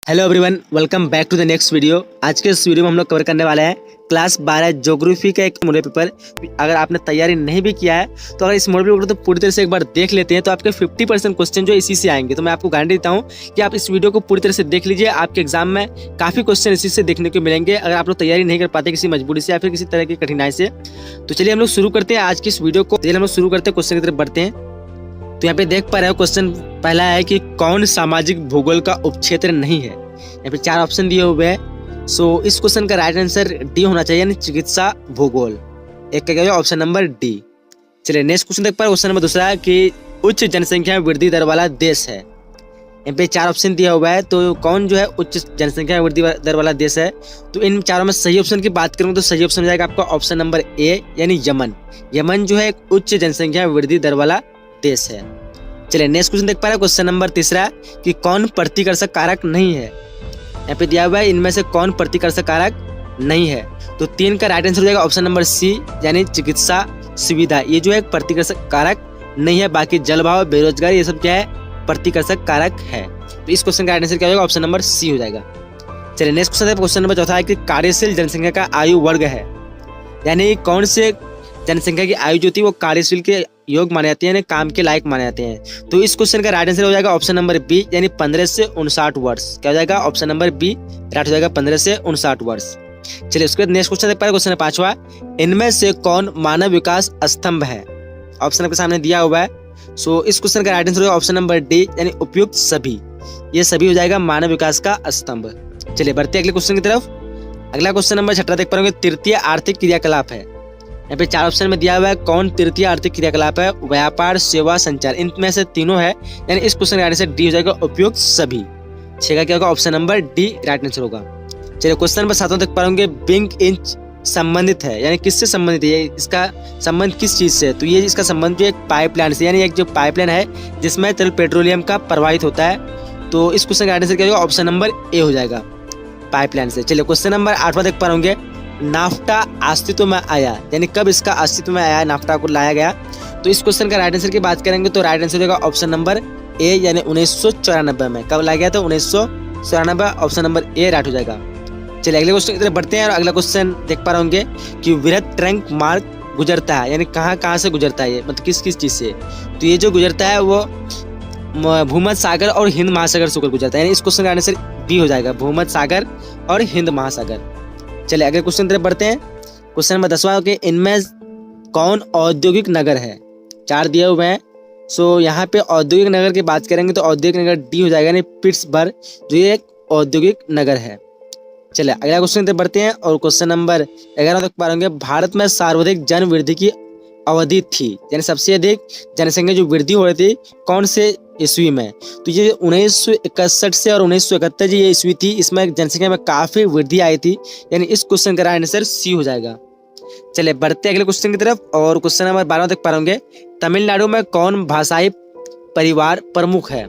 Hello everyone, welcome back to the next video. आज के इस वीडियो में हम लोग कवर करने वाले हैं क्लास 12 ज्योग्राफी का एक मॉडल पेपर। अगर आपने तैयारी नहीं भी किया है तो अगर इस मॉडल पेपर को तो पूरी तरह से एक बार देख लेते हैं तो आपके 50% क्वेश्चन जो इसी से आएंगे। तो मैं आपको गारंटी देता हूं कि आप इस वीडियो को पूरी तरह से देख लीजिए, आपके एग्जाम में काफ़ी क्वेश्चन इसी से देखने को मिलेंगे। अगर आप लोग तैयारी नहीं कर पाते किसी मजबूरी से या फिर किसी तरह की कठिनाई से, तो चलिए हम लोग शुरू करते हैं आज की इस वीडियो को। चलिए हम लोग शुरू करते हैं, क्वेश्चन की तरफ बढ़ते हैं। तो यहाँ पे देख पा रहे हो क्वेश्चन पहला है कि कौन सामाजिक भूगोल का उपक्षेत्र नहीं है। यहाँ पे 4 ऑप्शन दिए हुए हैं। सो इस क्वेश्चन का राइट आंसर डी होना चाहिए, यानी चिकित्सा भूगोल। एक का क्या है ऑप्शन नंबर डी। चलिए नेक्स्ट क्वेश्चन देख पा रहे हो, क्वेश्चन नंबर दूसरा है कि उच्च जनसंख्या वृद्धि दर वाला देश है। यहाँ पे 4 ऑप्शन दिया हुआ है, तो कौन जो है उच्च जनसंख्या वृद्धि दर वाला देश है। तो इन चारों में सही ऑप्शन की बात करूँ तो सही ऑप्शन हो जाएगा आपका ऑप्शन नंबर ए, यानी यमन। यमन जो है एक उच्च जनसंख्या वृद्धि दर वाला देश है। चलिए नेक्स्ट क्वेश्चन देख पा रहे हैं, क्वेश्चन नंबर तीसरा कि कौन प्रतिकर्षक कारक नहीं है। यहाँ पे दिया हुआ है इनमें से कौन प्रतिकर्षक कारक नहीं है। तो 3 का राइट आंसर हो जाएगा ऑप्शन नंबर सी, यानी चिकित्सा सुविधा। ये जो है प्रतिकर्षक कारक नहीं है। बाकी जलवायु, बेरोजगारी, ये सब क्या है प्रतिकर्षक कारक है। तो इस क्वेश्चन का राइट आंसर क्या होगा ऑप्शन नंबर सी हो जाएगा। चलिए नेक्स्ट क्वेश्चन है, क्वेश्चन नंबर चौथा है कि कार्यशील जनसंख्या का आयु वर्ग है, यानी कौन से जनसंख्या की आयु जो थी वो कार्यशील के योग माने जाते हैं, यानी काम के लायक माने जाते हैं। तो इस क्वेश्चन का राइट आंसर हो जाएगा ऑप्शन नंबर बी, यानी 15 से 59 वर्ष। क्या हो जाएगा ऑप्शन नंबर बी राइट हो जाएगा 15 से 59 वर्ष। चलिए उसके बाद नेक्स्ट क्वेश्चन देख पा रहे हैं, क्वेश्चन 5वां, इनमें से कौन मानव विकास स्तंभ है। ऑप्शन आपके सामने दिया हुआ है। सो इस क्वेश्चन का राइट आंसर होगा ऑप्शन नंबर डी, यानी उपयुक्त सभी। ये सभी हो जाएगा मानव विकास का स्तंभ। चलिए बढ़ते हैं अगले क्वेश्चन की तरफ। अगला क्वेश्चन नंबर 6 देख पा रहे होंगे, तृतीय आर्थिक क्रियाकलाप है। यहाँ पे 4 ऑप्शन में दिया हुआ है कौन तृतीय आर्थिक क्रियाकलाप है। व्यापार, सेवा, संचार, इनमें से तीनों है, यानी इस क्वेश्चन का आंसर डी हो जाएगा उपयुक्त सभी। 6 का क्या होगा option number D right answer होगा। चलिए क्वेश्चन नंबर 7 तक पढ़ेंगे, बिग इंच संबंधित है, यानी किससे संबंधित है, इसका संबंध किस चीज से। तो ये इसका संबंध जो एक पाइपलाइन से, यानी एक जो पाइपलाइन है जिसमें तरल पेट्रोलियम का प्रवाहित होता है। तो इस क्वेश्चन का आंसर क्या होगा ऑप्शन नंबर ए हो जाएगा, पाइपलाइन से। चलिए क्वेश्चन नंबर 8 देख पा रहे नाफ्टा अस्तित्व में आया, यानी कब इसका अस्तित्व में आया, नाफ्टा को लाया गया। तो इस क्वेश्चन का राइट आंसर की बात करेंगे तो राइट आंसर होगा ऑप्शन नंबर ए, यानी 1994 में। कब लाया गया था 1994, ऑप्शन नंबर ए राइट हो जाएगा। चलिए अगले क्वेश्चन की तरफ बढ़ते हैं और अगला क्वेश्चन देख पा रहे होंगे कि वृहद ट्रंक मार्ग गुजरता है, यानी कहाँ से गुजरता है ये, मतलब किस चीज से। तो ये जो गुजरता है वो भूमध्य सागर और हिंद महासागर से होकर गुजरता है, यानी इस क्वेश्चन का आंसर बी हो जाएगा, भूमध्य सागर और हिंद महासागर। चलिए अगले क्वेश्चन की तरफ बढ़ते हैं। क्वेश्चन नंबर 10वां कि इनमें कौन औद्योगिक नगर है। 4 दिए हुए हैं। सो यहाँ पे औद्योगिक नगर की बात करेंगे तो औद्योगिक नगर डी हो जाएगा, यानी पिट्सबर्ग, जो ये एक औद्योगिक नगर है। चलिए अगला क्वेश्चन की तरफ बढ़ते हैं और क्वेश्चन नंबर 11 तक पढ़ेंगे, भारत में सर्वाधिक जन वृद्धि की अवधि थी, यानी सबसे अधिक जनसंख्या जो वृद्धि हो रही थी कौन से ईस्वी में। तो ये 1961 से और 1971 ये ईस्वी थी, इसमें जनसंख्या में काफी वृद्धि आई थी, यानी इस क्वेश्चन का राइट आंसर सी हो जाएगा। चलिए बढ़ते हैं अगले क्वेश्चन की तरफ और क्वेश्चन नंबर 12 तक पढ़ेंगे, तमिलनाडु में कौन भाषाई परिवार प्रमुख है।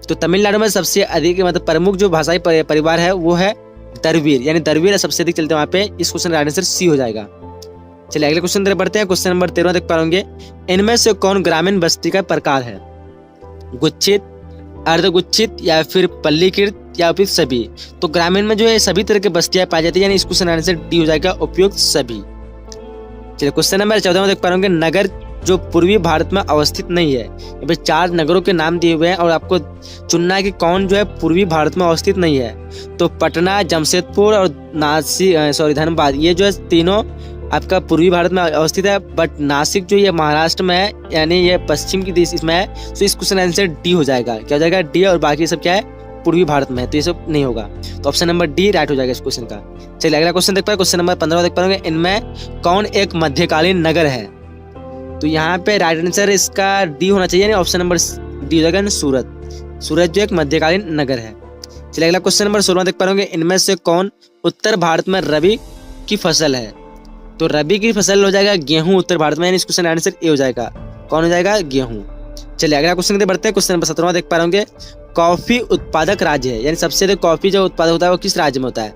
तो तमिलनाडु में सबसे अधिक मतलब प्रमुख जो भाषाई परिवार है वो है द्रविड़, यानी द्रविड़ सबसे अधिक चलते हैं वहाँ पे। इस क्वेश्चन का राइट आंसर सी हो जाएगा। चलिए अगले क्वेश्चन तरफ बढ़ते हैं। क्वेश्चन नंबर 13 तक पढ़ेंगे, इनमें से कौन ग्रामीण बस्ती का प्रकार है। गुच्छित, अर्धगुच्छित, या फिर पल्लीकृत, या फिर सभी। तो ग्रामीण में जो है सभी तरह की बस्तियां पाई जाती है, यानी इस क्वेश्चन आंसर डी हो जाएगा उपयुक्त सभी। चलिए क्वेश्चन नंबर 14 तक पढ़ेंगे, नगर जो पूर्वी भारत में अवस्थित नहीं है। यहाँ पे 4 नगरों के नाम दिए हुए हैं और आपको चुनना है कि कौन जो है पूर्वी भारत में अवस्थित नहीं है। तो पटना, जमशेदपुर और धनबाद, ये जो है तीनों आपका पूर्वी भारत में अवस्थित है। बट नासिक जो ये महाराष्ट्र में है, यानी ये पश्चिम की दिशा इसमें है। तो इस क्वेश्चन आंसर डी हो जाएगा। क्या हो जाएगा डी, और बाकी सब क्या है पूर्वी भारत में है, तो ये सब नहीं होगा। तो ऑप्शन नंबर डी राइट हो जाएगा इस क्वेश्चन का। चलिए अगला क्वेश्चन देख पाए, क्वेश्चन नंबर 15 देख पाएंगे, इनमें कौन एक मध्यकालीन नगर है। तो यहाँ पे राइट आंसर इसका डी होना चाहिए, यानी ऑप्शन नंबर डी हो जाएगा सूरत। सूरत जो एक मध्यकालीन नगर है। चलिए अगला क्वेश्चन नंबर 16 देख पाएंगे, इनमें से कौन उत्तर भारत में रबी की फसल है। तो रबी की फसल हो जाएगा गेहूं उत्तर भारत में, यानी इस क्वेश्चन आंसर ए हो जाएगा। कौन हो जाएगा गेहूं। चलिए अगला क्वेश्चन की बढ़ते हैं। क्वेश्चन नंबर 17 देख पा रहे होंगे, कॉफी उत्पादक राज्य है, यानी सबसे अधिक कॉफी जो उत्पादक होता है वो किस राज्य में होता है।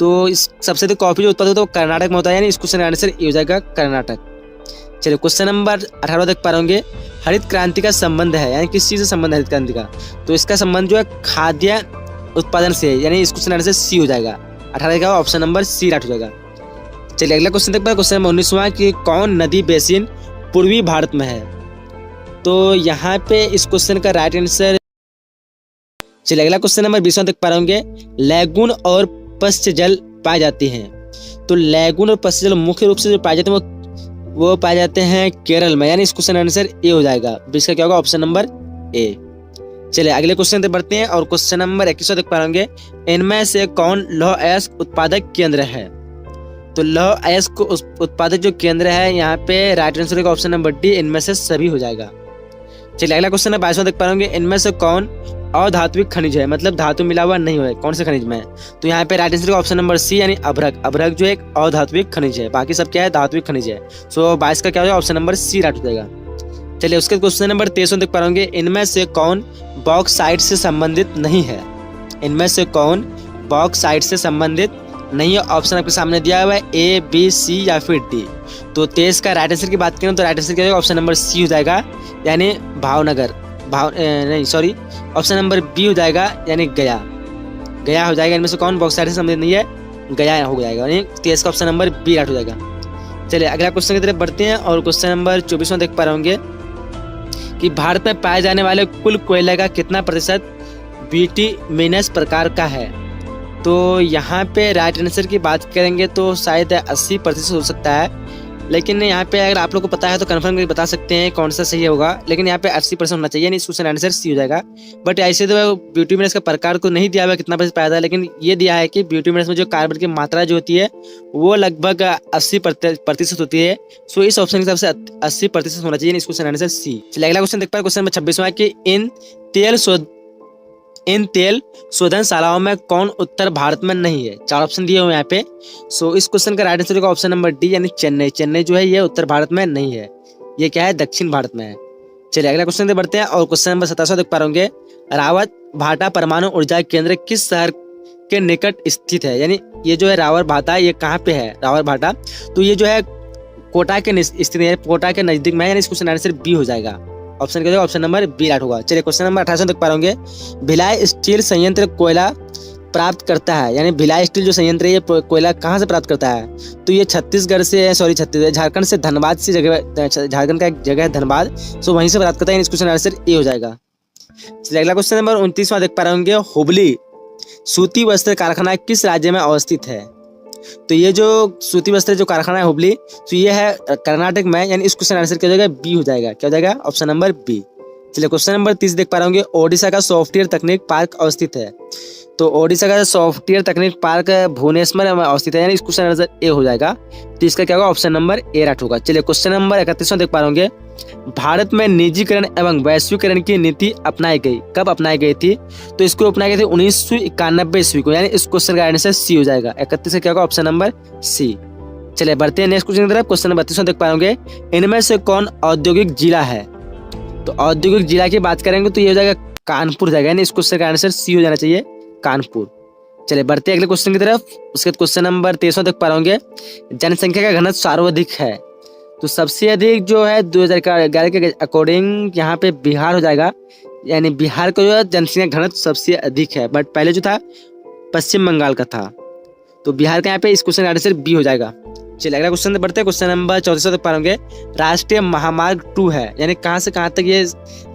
तो इस सबसे अधिक कॉफी जो उत्पादक होता है वो कर्नाटक में होता है, यानी इस क्वेश्चन आंसर ए हो जाएगा कर्नाटक। चलिए क्वेश्चन नंबर 18 देख पा रहे होंगे, हरित क्रांति का संबंध है, यानी किस चीज से संबंध है हरित क्रांति का। तो इसका संबंध जो है खाद्य उत्पादन से, यानी इस क्वेश्चन आंसर सी हो जाएगा। 18 का ऑप्शन नंबर सी राइट हो जाएगा। चलिए अगला क्वेश्चन देखते हैं। क्वेश्चन नंबर 19वां कि कौन नदी बेसिन पूर्वी भारत में है? तो यहाँ पे इस क्वेश्चन का राइट आंसर। चलिए अगला क्वेश्चन नंबर 20वां देख पा रहे होंगे। लैगून और पश्च जल पाए जाते हैं। तो लैगून और पश्च जल मुख्य रूप से जो पाए जाते हैं वो पाए जाते हैं केरल में, यानी इस क्वेश्चन आंसर ए हो जाएगा। 20 का क्या होगा? ऑप्शन नंबर ए। चलिए अगले क्वेश्चन पे बढ़ते हैं और क्वेश्चन नंबर 21 देख पा रहे होंगे। इनमें से कौन लौह अयस्क उत्पादक केंद्र है? तो लौह अयस्क उत्पादक जो केंद्र है यहाँ पे राइट आंसर का ऑप्शन नंबर डी, इनमें से सभी हो जाएगा। चलिए अगला क्वेश्चन है 22वां देख पा रहे होंगे। इनमें से कौन अधात्विक खनिज है, मतलब धातु मिला हुआ नहीं है, कौन से खनिज में है? तो यहाँ पे राइट आंसर का ऑप्शन नंबर सी, यानी अभ्रक। अभ्रक जो एक अधात्विक खनिज है, बाकी सब क्या है? धात्विक खनिज है। सो 22 का क्या हो जाएगा? ऑप्शन नंबर सी राइट हो जाएगा। चलिए उसके क्वेश्चन नंबर 23 देख पा रहे होंगे। इनमें से कौन बॉक्साइट से संबंधित नहीं है? इनमें से कौन बॉक्साइट से संबंधित नहीं है? ऑप्शन आपके सामने दिया हुआ है ए, बी, सी या फिर डी। तो 23 का राइट आंसर की बात करें तो राइट आंसर क्या होगा? ऑप्शन नंबर सी हो जाएगा, यानी भावनगर। ऑप्शन नंबर बी हो जाएगा, यानी गया। गया हो जाएगा। इनमें से कौन बॉक्साइट से संबंधित नहीं है? गया हो जाएगा, यानी 23 का ऑप्शन नंबर बी राइट हो जाएगा। चलिए अगला क्वेश्चन की तरफ बढ़ते हैं और क्वेश्चन नंबर 24वां देख पा रहे होंगे कि भारत में पाए जाने वाले कुल कोयले का कितना प्रतिशत बिटुमिनस प्रकार का है? तो यहाँ पे राइट आंसर की बात करेंगे तो शायद 80% हो सकता है, लेकिन यहाँ पे अगर आप लोग को पता है तो कंफर्म करके बता सकते हैं कौन सा सही होगा। लेकिन यहाँ पे 80% होना चाहिए, यानी इस क्वेश्चन आंसर सी हो जाएगा। बट ऐसे तो बिटुमिनस का प्रकार को नहीं दिया हुआ कितना प्रतिशत पाया था, लेकिन ये दिया है कि बिटुमिनस में जो कार्बन की मात्रा जो होती है वो लगभग 80% होती है। सो इस ऑप्शन के हिसाब से 80% होना चाहिए, इस क्वेश्चन आंसर सी। चलिए अगला क्वेश्चन देखते हैं। क्वेश्चन नंबर 26वां कि इन तेल शोधनशालाओं में कौन उत्तर भारत में नहीं है? 4 ऑप्शन दिए हुए यहाँ पे। सो इस क्वेश्चन का राइट आंसर होगा ऑप्शन नंबर डी, यानी चेन्नई। चेन्नई जो है ये उत्तर भारत में नहीं है, ये क्या है? दक्षिण भारत में है। चलिए अगला क्वेश्चन बढ़ते हैं और क्वेश्चन नंबर 27 देख पा रहे होंगे। रावत भाटा परमाणु ऊर्जा केंद्र किस शहर के निकट स्थित है? यानी ये जो है रावत भाटा, ये कहाँ पे है रावत भाटा? तो ये जो है कोटा के स्थित है, कोटा के नजदीक में है, यानी इस क्वेश्चन आंसर बी हो जाएगा। ऑप्शन क्या होगा? ऑप्शन नंबर बी राइट होगा। चलिए क्वेश्चन नंबर 28 देख पा रहे होंगे। भिलाई स्टील संयंत्र कोयला प्राप्त करता है, यानी भिलाई स्टील जो संयंत्र है ये कोयला कहाँ से प्राप्त करता है? तो ये छत्तीसगढ़ से, झारखंड से, धनबाद से जगह, झारखंड का एक जगह है धनबाद, सो वहीं से प्राप्त करता है। इस क्वेश्चन आंसर ए हो जाएगा। चलिए अगला क्वेश्चन नंबर 29वां देख पा रहे होंगे। हुबली सूती वस्त्र कारखाना किस राज्य में अवस्थित है? तो ये जो सूती वस्त्र जो कारखाना है हुबली, तो ये है कर्नाटक में, यानी इस क्वेश्चन आंसर क्या हो जाएगा? बी हो जाएगा। क्या हो जाएगा? Option number B. चलिए क्वेश्चन नंबर 30 देख पा रहे होंगे। ओडिशा का सॉफ्टवेयर तकनीक पार्क अवस्थित है। तो ओडिशा का सॉफ्टवेयर तकनीक पार्क भुवनेश्वर में अवस्थित है, यानी इस क्वेश्चन आंसर ए हो जाएगा। तो इसका क्या होगा? ऑप्शन नंबर ए राइट होगा। चलिए क्वेश्चन नंबर 31 देख पा रहे होंगे। भारत में निजीकरण एवं वैश्वीकरण की नीति अपनाई गई, कब अपनाई गई थी? तो इसको अपनाई गई थी 1991 ईस्वी को, यानी इस क्वेश्चन का आंसर सी हो जाएगा। 31 का क्या होगा? Option number C. चलिए बढ़ते हैं नेक्स्ट क्वेश्चन की तरफ। क्वेश्चन नंबर 32 देख पा होंगे। इनमें से कौन औद्योगिक जिला है? तो औद्योगिक जिला की बात करेंगे तो ये हो जाएगा कानपुर जाएगा, यानी इस क्वेश्चन का आंसर सी हो जाना चाहिए, कानपुर। चलिए बढ़ते हैं अगले क्वेश्चन की तरफ। उसके क्वेश्चन नंबर 23 देख पा होंगे। जनसंख्या का घनत्व सर्वाधिक है, तो सबसे अधिक जो है 2011 के अकॉर्डिंग यहाँ पे बिहार हो जाएगा, यानी बिहार का जो है जनसंख्या घनत्व सबसे अधिक है। बट पहले जो था पश्चिम बंगाल का था, तो बिहार का यहाँ पे इस क्वेश्चन का आंसर बी हो जाएगा। चलिए अगला क्वेश्चन बढ़ते हैं। क्वेश्चन नंबर 34 तक पाएंगे। राष्ट्रीय महामार्ग 2 है, यानी कहाँ से कहाँ तक ये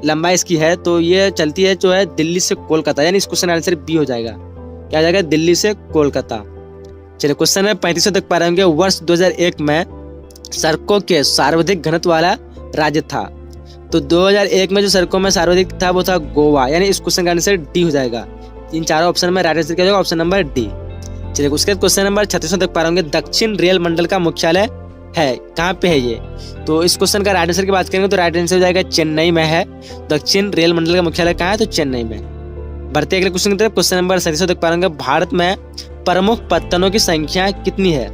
लंबाई इसकी है? तो ये चलती है जो है दिल्ली से कोलकाता, यानी इस क्वेश्चन का आंसर बी हो जाएगा। क्या हो जाएगा? दिल्ली से कोलकाता। चलिए क्वेश्चन नंबर 35 तक पा रहे वर्ष 2001 में सड़कों के सर्वाधिक घनत्व वाला राज्य था। तो 2001 में जो सड़कों में सर्वाधिक था वो था गोवा, यानी इस क्वेश्चन का आंसर डी हो जाएगा। इन चारों ऑप्शन में राइट आंसर क्या होगा? Option number D. चलिए उसके क्वेश्चन नंबर 36 तक पा रहे दक्षिण रेल मंडल का मुख्यालय है, कहाँ पे है ये? तो इस क्वेश्चन का राइट आंसर की बात करेंगे तो राइट आंसर हो जाएगा चेन्नई में है। दक्षिण रेल मंडल का मुख्यालय कहाँ है? तो चेन्नई में। बढ़ते अगले क्वेश्चन की तरफ। क्वेश्चन नंबर 37 तक पा रहे भारत में प्रमुख पत्तनों की संख्या कितनी है?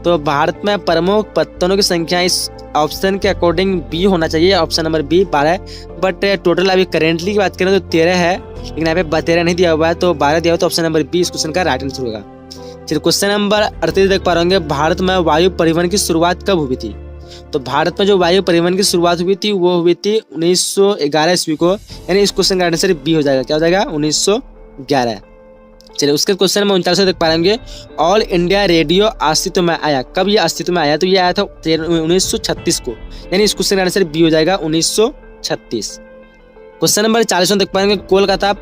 तो भारत में प्रमुख पत्तनों की संख्या इस ऑप्शन के अकॉर्डिंग बी होना चाहिए, option number B 12। But total अभी करेंटली की बात करें तो 13 है, लेकिन यहाँ पे 13 नहीं दिया हुआ है, तो 12 दिया हुआ, तो ऑप्शन नंबर बी इस क्वेश्चन का राइट आंसर होगा। चलिए क्वेश्चन नंबर 38 देख पा रहे होंगे। भारत में वायु परिवहन की शुरुआत कब हुई थी? तो भारत में जो वायु परिवहन की शुरुआत हुई थी वो हुई थी 1911 ईस्वी को, यानी इस क्वेश्चन का आंसर बी हो जाएगा। क्या हो जाएगा? 1911। चलिए उसके क्वेश्चन में 39 देख पाएंगे। ऑल इंडिया रेडियो अस्तित्व में आया, कब ये अस्तित्व में आया? तो ये आया था 1936 को, यानी इस क्वेश्चन का आंसर बी हो जाएगा 1936। क्वेश्चन नंबर 40 देख पाएंगे। कोलकाता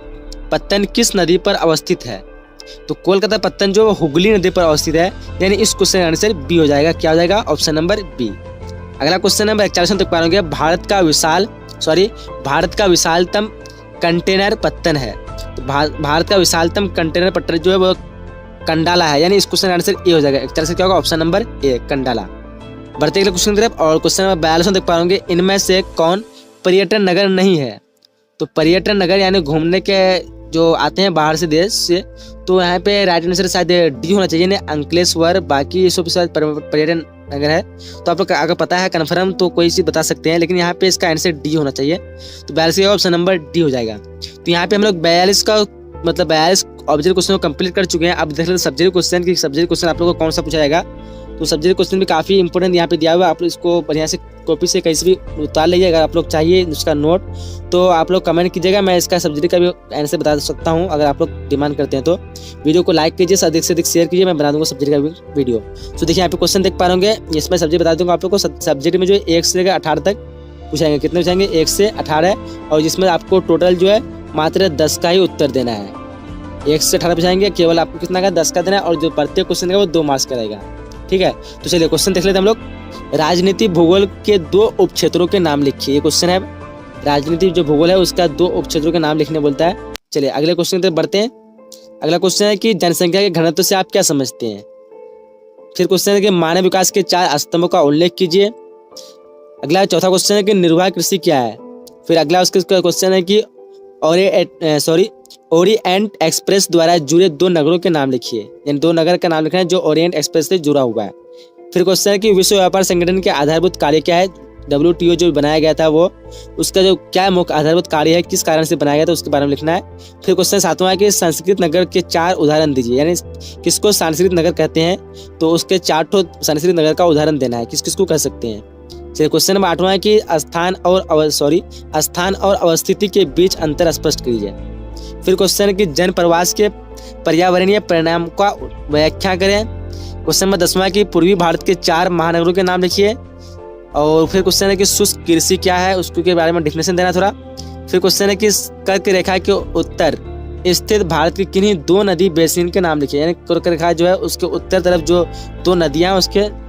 पत्तन किस नदी पर अवस्थित है? तो कोलकाता पत्तन जो हुगली नदी पर अवस्थित है, यानी इस क्वेश्चन का आंसर बी हो जाएगा। क्या हो जाएगा? Option number B. अगला क्वेश्चन नंबर 41 तक पाएंगे। भारत का विशालतम कंटेनर पत्तन है, तो भारत का विशालतम कंटेनर पत्तन जो है वो कंडाला है, यानी इस क्वेश्चन का आंसर ए हो जाएगा। 41 से क्या होगा? Option number A, Kandla. बढ़ते अगले क्वेश्चन की तरफ, और क्वेश्चन नंबर 42 देख पाएंगे। इनमें से कौन पर्यटन नगर नहीं है? तो पर्यटन नगर यानी घूमने के जो आते हैं बाहर से देश से, तो यहाँ पे राइट आंसर शायद डी होना चाहिए, अंकलेश्वर, बाकी ये सब शायद पर्यटन नगर है। तो आप लोग अगर पता है कन्फर्म तो कोई चीज़ बता सकते हैं, लेकिन यहाँ पे इसका आंसर डी होना चाहिए। तो 42 का ऑप्शन नंबर डी हो जाएगा। तो यहाँ पे हम लोग 42 ऑब्जेक्ट क्वेश्चन को कंप्लीट कर चुके हैं। अब देख लेते सब्जेक्ट क्वेश्चन की सब्जेक्ट क्वेश्चन आप लोगों को कौन सा पूछा जाएगा। तो सब्जेक्ट क्वेश्चन भी काफ़ी इंपॉर्टेंट यहाँ पे दिया हुआ है, आप इसको बढ़िया से कॉपी से कहीं से भी उतार लीजिए। अगर आप लोग चाहिए उसका नोट तो आप लोग कमेंट कीजिएगा, मैं इसका सब्जेक्ट का भी आंसर बता सकता हूँ। अगर आप लोग डिमांड करते हैं तो वीडियो को लाइक कीजिए, अधिक से अधिक शेयर कीजिए, मैं बना दूंगा सब्जेक्ट का भी वीडियो। तो देखिए यहाँ पे क्वेश्चन देख पा रहे होंगे, इसमें सब्जेक्ट बता दूंगा आप लोग को। सब्जेक्ट में जो 1 से लेकर 18 तक पूछाएंगे, कितने पूछाएंगे? 1 से 18, और जिसमें आपको टोटल जो है मात्र 10 का ही उत्तर देना है। 1 से 18 पूछाएंगे, केवल आपको कितना का 10 का देना है, और जो प्रत्येक क्वेश्चन का वो 2 मार्क्स का रहेगा। ठीक है, तो चलिए क्वेश्चन देख लेते हैं हम लोग। राजनीति भूगोल के 2 उप क्षेत्रों के नाम लिखिए। ये क्वेश्चन है, राजनीति जो भूगोल है उसका 2 उप क्षेत्रों के नाम लिखने बोलता है। चलिए अगले क्वेश्चन की तरफ बढ़ते हैं। अगला क्वेश्चन है कि जनसंख्या के घनत्व से आप क्या समझते हैं? फिर क्वेश्चन है कि मानव विकास के 4 स्तंभों का उल्लेख कीजिए। अगला चौथा क्वेश्चन है कि निर्वाह कृषि क्या है? फिर अगला उसके क्वेश्चन है कि ओरिएंट एक्सप्रेस द्वारा जुड़े 2 नगरों के नाम लिखिए, यानी 2 नगर का नाम लिखना है जो ओरिएंट एक्सप्रेस से जुड़ा हुआ है। फिर क्वेश्चन है कि विश्व व्यापार संगठन के आधारभूत कार्य क्या है? WTO जो बनाया गया था वो, उसका जो क्या मुख्य आधारभूत कार्य है, किस कारण से बनाया गया था, उसके बारे में लिखना है। फिर क्वेश्चन 7वां है कि संस्कृत नगर के 4 उदाहरण दीजिए, यानी किसको संस्कृत नगर कहते हैं, तो उसके 4 संस्कृत नगर का उदाहरण देना है, किस किसको कह सकते हैं। चलिए क्वेश्चन नंबर 8वां है कि स्थान और अवस्थिति के बीच अंतर स्पष्ट कीजिए। फिर क्वेश्चन है कि जन प्रवास के पर्यावरणीय परिणाम का व्याख्या करें। क्वेश्चन नंबर 10वां है कि पूर्वी भारत के 4 महानगरों के नाम लिखिए। और फिर क्वेश्चन है कि शुष्क कृषि क्या है, उसके बारे में डिफिनेशन देना थोड़ा। फिर क्वेश्चन है कि कर्क रेखा के उत्तर स्थित भारत की किन्हीं 2 नदी बेसिन के नाम लिखिए, यानी कर्क रेखा जो है उसके उत्तर तरफ जो 2 नदियां उसके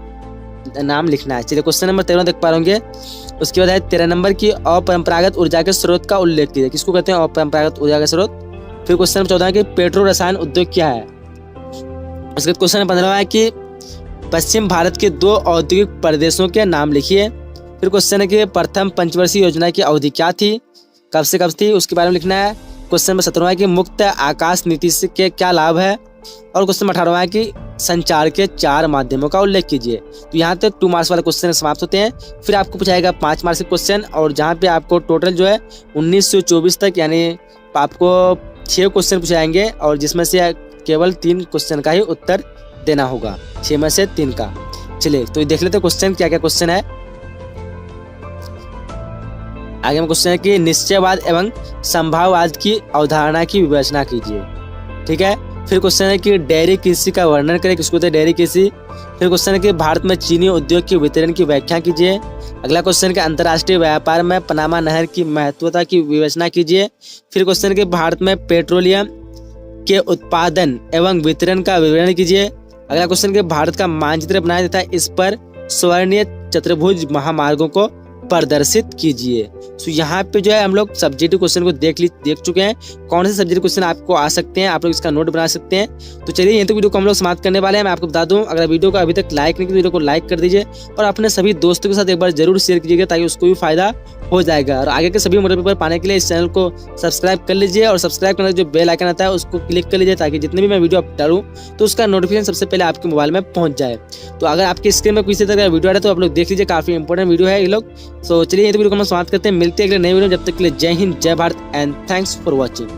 नाम लिखना है। चलिए क्वेश्चन नंबर 13 देख पा रहे होंगे। उसके बाद है 13 नंबर की अपरंपरागत ऊर्जा के स्रोत का उल्लेख कीजिए, किसको कहते हैं अपरंपरागत ऊर्जा का स्रोत। फिर क्वेश्चन नंबर 14 है कि पेट्रो रसायन उद्योग क्या है। उसके बाद क्वेश्चन नंबर 15 है कि पश्चिम भारत के 2 औद्योगिक प्रदेशों के नाम लिखिए। फिर क्वेश्चन है कि प्रथम पंचवर्षीय योजना की अवधि क्या थी, कब से कब थी, उसके बारे में लिखना है। क्वेश्चन नंबर 17 है कि मुक्त आकाश नीति से के क्या लाभ है। और क्वेश्चन नंबर 18 है कि संचार के 4 माध्यमों का उल्लेख कीजिए। तो यहाँ तक 2 मार्क्स वाले क्वेश्चन समाप्त होते हैं। फिर आपको पूछाएगा 5 मार्क्स के क्वेश्चन, और जहाँ पे आपको टोटल जो है 19 से 24 तक, यानी आपको 6 क्वेश्चन पूछाएंगे, और जिसमें से केवल 3 क्वेश्चन का ही उत्तर देना होगा, 6 में से 3 का। चलिए तो देख लेते हैं क्वेश्चन क्या क्या क्वेश्चन है। आगे में क्वेश्चन है कि निश्चयवाद एवं संभाववाद की अवधारणा की विवेचना कीजिए। ठीक है। फिर क्वेश्चन है कि डेयरी कृषि का वर्णन करें, किसको कहते हैं डेयरी कृषि। फिर क्वेश्चन है कि भारत में चीनी उद्योग के वितरण की व्याख्या कीजिए। अगला क्वेश्चन है कि अंतर्राष्ट्रीय व्यापार में पनामा नहर की महत्वता की विवेचना कीजिए। फिर क्वेश्चन है कि भारत में पेट्रोलियम के उत्पादन एवं वितरण का विवरण कीजिए। अगला क्वेश्चन है कि भारत का मानचित्र बनाया तथा इस पर स्वर्णीय चतुर्भुज महामार्गों को प्रदर्शित कीजिए। तो यहाँ पे जो है हम लोग सब्जेक्टिव क्वेश्चन को देख चुके हैं, कौन से सब्जेक्ट क्वेश्चन आपको आ सकते हैं, आप लोग इसका नोट बना सकते हैं। तो चलिए ये तो वीडियो को हम लोग समाप्त करने वाले हैं। मैं आपको बता दूं, अगर वीडियो को अभी तक लाइक नहीं किया, वीडियो को लाइक कर दीजिए और अपने सभी दोस्तों के साथ एक बार जरूर शेयर कीजिएगा, ताकि उसको भी फायदा हो जाएगा। और आगे के सभी मॉडल पेपर पाने के लिए इस चैनल को सब्सक्राइब कर लीजिए, और सब्सक्राइब करने जो बेल आइकन आता है उसको क्लिक कर लीजिए, ताकि जितने भी मैं वीडियो डालूं तो उसका नोटिफिकेशन सबसे पहले आपके मोबाइल में पहुंच जाए। तो अगर आपके स्क्रीन में किसी तरह का वीडियो आ रहा है तो आप लोग देख लीजिए, काफी इंपॉर्टेंट वीडियो है ये लोग। तो चलिए ये तो वीडियो को हम समाप्त करते हैं, मिलते हैं अगले नए वीडियो। जब तक के लिए जय हिंद, जय Bharat and thanks for watching.